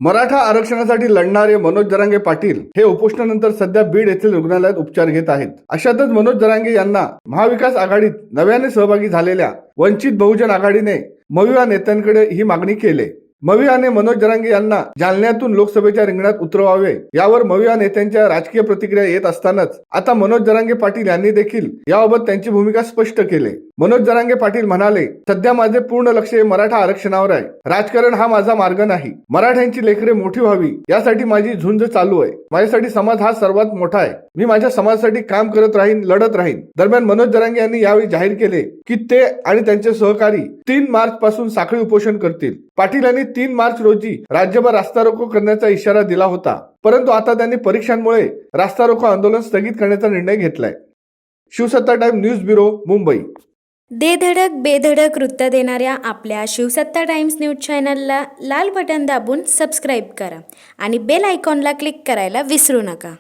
मराठा आरक्षणासाठी लढणारे मनोज जरांगे पाटील हे उपोषणानंतर सध्या बीड येथील रुग्णालयात उपचार घेत आहेत. अशातच मनोज जरांगे यांना महाविकास आघाडीत नव्याने सहभागी झालेल्या वंचित बहुजन आघाडीने मविआ नेत्यांकडे ही मागणी केली. मविआने मनोज जरांगे यांना जालन्यातून लोकसभेच्या रिंगणात उतरवावे यावर मविआ नेत्यांच्या राजकीय प्रतिक्रिया येत असतानाच आता मनोज जरांगे पाटील यांनी देखील याबाबत त्यांची भूमिका स्पष्ट केली. मनोज जरांगे पाटील म्हणाले, सध्या माझे पूर्ण लक्ष मराठा आरक्षणावर आहे. राजकारण हा माझा मार्ग नाही. मराठ्यांची लेकरे मोठी व्हावी यासाठी माझी झुंज चालू आहे. माझ्यासाठी समाज हा सर्वात मोठा आहे. मी माझ्या समाजासाठी काम करत राहीन, लढत राहीन. दरम्यान मनोज जरांगे यांनी यावेळी जाहीर केले की ते आणि त्यांचे सहकारी 3 मार्च पासून साखळी उपोषण करतील. पाटील यांनी 3 मार्च रोजी राज्यभर रास्ता रोको करण्याचा इशारा दिला होता, परंतु आता त्यांनी परीक्षांमुळे रास्ता रोको आंदोलन स्थगित करण्याचा निर्णय घेतलाय. शिवसत्ता टाइम न्यूज ब्युरो, मुंबई. दे धडक बेधडक वृत्त देणाऱ्या आपल्या शिवसत्ता टाइम्स न्यूज चॅनलला लाल बटन दाबून सबस्क्राईब करा आणि बेल आयकॉनला क्लिक करायला विसरू नका.